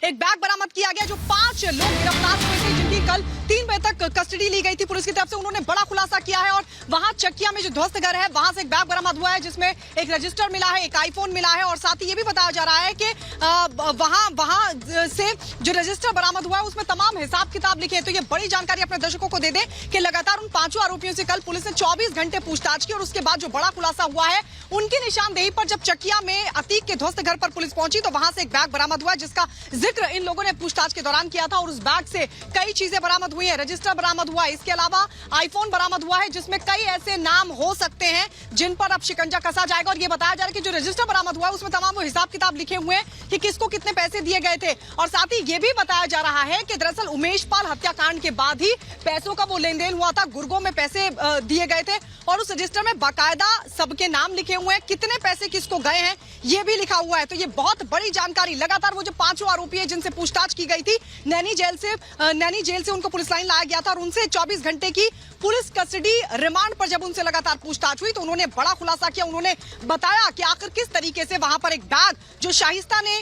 एक बैग बरामद किया गया जो 5 लोग गिरफ्तार हुए थे, जिनकी कल 3 बजे तक कस्टडी ली गई थी पुलिस की तरफ से। उन्होंने बड़ा खुलासा किया है और वहां चकिया में जो ध्वस्त घर है वहां से एक बैग बरामद हुआ है जिसमें एक रजिस्टर मिला है, एक आईफोन मिला है और साथ ही ये भी बताया जा रहा है कि वहां से जो रजिस्टर बरामद हुआ है उसमें तमाम हिसाब किताब लिखे हैं। तो ये बड़ी जानकारी अपने दर्शकों को दे दें कि लगातार उन 5 आरोपियों से कल पुलिस ने 24 घंटे पूछताछ की और उसके बाद जो बड़ा खुलासा हुआ है उनकी निशानदेही पर जब चकिया में अतीक के ध्वस्त घर पर पुलिस पहुंची तो वहां से एक बैग बरामद हुआ जिसका जिक्र इन लोगों ने पूछताछ के दौरान किया था और उस बैग से कई चीजें बरामद हुई है। रजिस्टर बरामद हुआ, इसके अलावा आईफोन बरामद हुआ है जिसमें कई ऐसे नाम हो सकते हैं जिन पर अब शिकंजा कसा जाएगा। और ये बताया जा रहा है कि जो रजिस्टर बरामद हुआ है उसमें तमाम वो हिसाब किताब लिखे हुए हैं कि किसको कितने पैसे दिए गए थे। और साथ ही ये भी बताया जा रहा है कि दरअसल उमेश पाल हत्याकांड के बाद ही पैसों का वो लेन देन हुआ था, गुर्गों में पैसे दिए गए थे और उस रजिस्टर में बाकायदा सबके नाम लिखे हुए हैं, कितने पैसे किसको गए हैं ये भी लिखा हुआ है। तो ये बहुत बड़ी जानकारी। लगातार वो जो 5 आरोपी है जिनसे पूछताछ की गई थी नैनी जेल से उनको पुलिस लाइन लाया गया था और उनसे 24 घंटे की पुलिस कस्टडी रिमांड पर जब उनसे लगातार पूछताछ हुई तो उन्होंने बड़ा खुलासा किया। उन्होंने बताया कि आखिर किस तरीके से वहां पर एक बैग जो शाइस्ता ने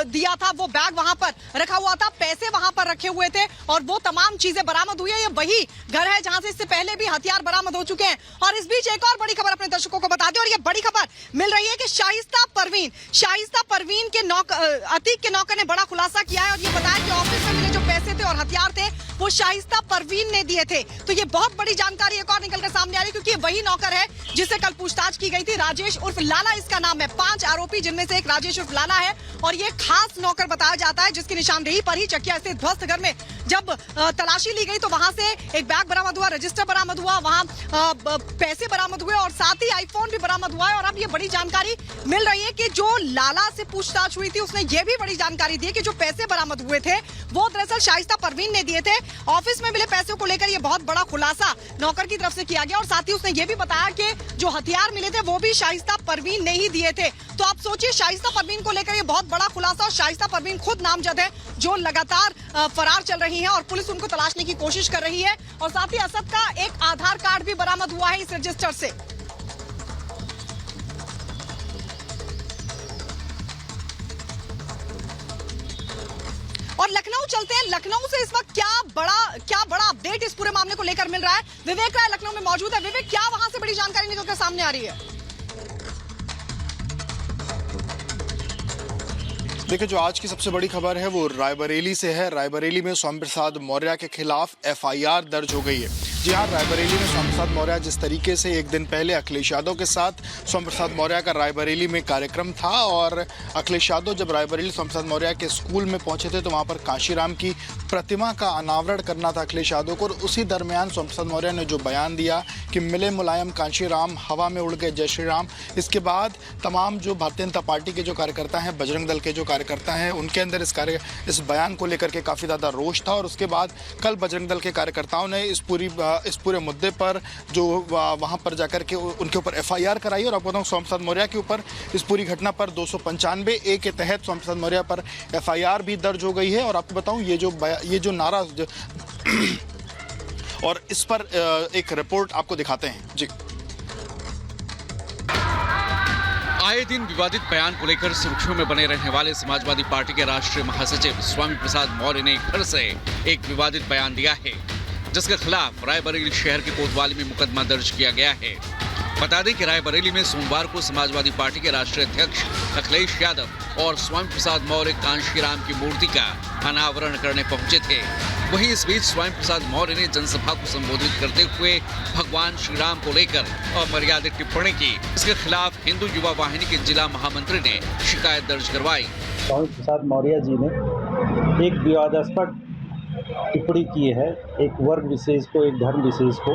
दिया था वो बैग वहां पर रखा हुआ था, पैसे वहां पर रखे हुए थे और वो तमाम चीजें बरामद हुई है। ये वही घर है जहां से इससे पहले भी हथियार बरामद हो चुके हैं। और इस बीच एक और बड़ी खबर अपने दर्शकों को बता दें और ये बड़ी खबर मिल रही है कि शाइस्ता परवीन के अतीक के नौकर ने बड़ा खुलासा किया है और ये बताया कि ऑफिस में मिले जो पैसे थे और हथियार थे वो शाइस्ता परवीन ने दिए थे। तो ये बहुत बड़ी जानकारी एक और निकलकर सामने आ रही है क्योंकि वही नौकर है जिससे कल पूछताछ की गई थी। राजेश उर्फ लाला इसका नाम है। 5 आरोपी जिनमें से एक राजेश उर्फ लाला है और ये खास नौकर बताया जाता है जिसकी निशानदेही पर ही चकिया स्थित ध्वस्त घर में जब तलाशी ली गई तो वहां से एक बैग बरामद हुआ, रजिस्टर बरामद हुआ, वहां पैसे बरामद हुए और साथ ही आईफोन भी बरामद हुआ है। और अब ये बड़ी जानकारी मिल रही है कि जो लाला से पूछताछ हुई थी उसने ये भी बड़ी जानकारी दी कि जो पैसे बरामद हुए थे वो दरअसल शाइस्ता परवीन ने दिए थे। ऑफिस में मिले पैसों को लेकर ये बहुत बड़ा खुलासा नौकर की तरफ से किया गया और साथ ही उसने ये भी बताया कि जो हथियार मिले थे वो भी शाइस्ता परवीन ने ही दिए थे। तो आप सोचिए शाइस्ता परवीन को लेकर ये बहुत बड़ा खुलासा और शाइस्ता परवीन खुद नामजद है जो लगातार फरार चल रही है और पुलिस उनको तलाशने की कोशिश कर रही है। और साथ ही असद का एक आधार कार्ड भी बरामद हुआ है इस रजिस्टर से। और लखनऊ चलते हैं। लखनऊ से इस वक्त क्या बड़ा अपडेट इस पूरे मामले को लेकर मिल रहा है। विवेक राय लखनऊ में मौजूद है। विवेक, क्या वहां से बड़ी जानकारी निकलकर सामने आ रही है? देखिए, जो आज की सबसे बड़ी खबर है वो रायबरेली से है। रायबरेली में स्वामी प्रसाद मौर्य के खिलाफ एफआईआर दर्ज हो गई है। जी हाँ, रायबरेली में स्वामी प्रसाद मौर्य जिस तरीके से एक दिन पहले अखिलेश यादव के साथ स्वामी प्रसाद मौर्य का रायबरेली में कार्यक्रम था और अखिलेश यादव जब रायबरेली स्वामी प्रसाद मौर्य के स्कूल में पहुंचे थे तो वहां पर कांशीराम की प्रतिमा का अनावरण करना था अखिलेश यादव को। और उसी दरमियान स्वामी प्रसाद मौर्य ने जो बयान दिया कि मिले मुलायम कांशीराम, हवा में उड़ गए जय श्री राम, इसके बाद तमाम जो भारतीय जनता पार्टी के जो कार्यकर्ता हैं, बजरंग दल के जो कार्यकर्ता हैं, उनके अंदर इस बयान को लेकर के काफ़ी ज़्यादा रोष था। और उसके बाद कल बजरंग दल के कार्यकर्ताओं ने इस पूरे मुद्दे पर जो वहां पर जाकर के उनके ऊपर एफआईआर कराई। और आपको बताऊं, स्वामी प्रसाद मौर्य के ऊपर इस पूरी घटना पर 295A के तहत स्वामी प्रसाद मौर्य पर एफआईआर भी दर्ज हो गई है। और आपको बताऊं, ये जो नारा और इस पर एक रिपोर्ट आपको दिखाते हैं। जी, आए दिन विवादित बयान को लेकर सुर्खियों में बने रहने वाले समाजवादी पार्टी के राष्ट्रीय महासचिव स्वामी प्रसाद मौर्य ने फिर से एक विवादित बयान दिया है जिसके खिलाफ रायबरेली शहर के कोतवाली में मुकदमा दर्ज किया गया है। बता दें कि रायबरेली में सोमवार को समाजवादी पार्टी के राष्ट्रीय अध्यक्ष अखिलेश यादव और स्वामी प्रसाद मौर्य कांशीराम की मूर्ति का अनावरण करने पहुंचे थे। वहीं इस बीच स्वामी प्रसाद मौर्य ने जनसभा को संबोधित करते हुए भगवान श्री राम को लेकर अमर्यादित टिप्पणी की। इसके खिलाफ हिंदू युवा वाहिनी के जिला महामंत्री ने शिकायत दर्ज करवाई। स्वामी प्रसाद मौर्य जी ने एक विवादास्पद टिप्पणी की है, एक वर्ग विशेष को, एक धर्म विशेष को।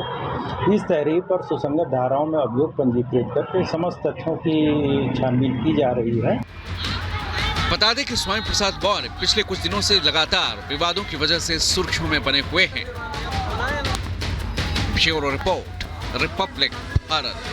इस तहरीर पर सुसंगत धाराओं में अभियोग पंजीकृत करके समस्त तथ्यों की छानबीन की जा रही है। बता दें कि स्वामी प्रसाद मौर्य पिछले कुछ दिनों से लगातार विवादों की वजह से सुर्खियों में बने हुए हैं। Bureau report, Republic Bharat.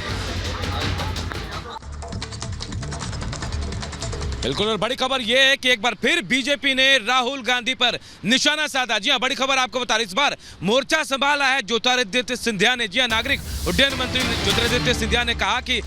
बिल्कुल, और बड़ी खबर यह है कि एक बार फिर बीजेपी ने राहुल गांधी पर निशाना साधा। जी हां, बड़ी खबर आपको बता रही, इस बार मोर्चा संभाला है ज्योतिरादित्य सिंधिया ने। जी हां, नागरिक उड्डयन मंत्री ज्योतिरादित्य सिंधिया ने कहा कि